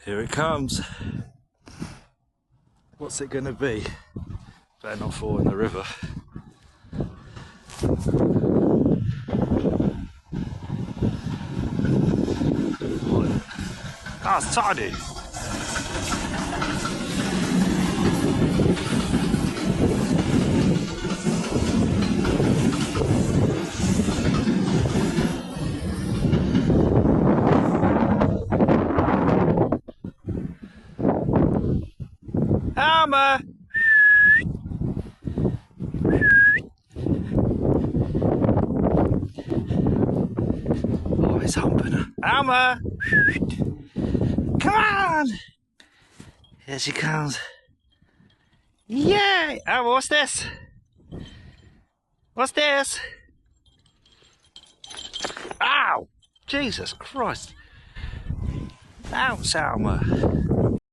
Here it comes. What's it gonna be? Better not fall in the river. Ah, it's tiny. Alma! Oh, it's humping her. Alma! Come on! Here she comes. Yay! Alma, what's this? What's this? Ow! Jesus Christ! Ouch, Alma!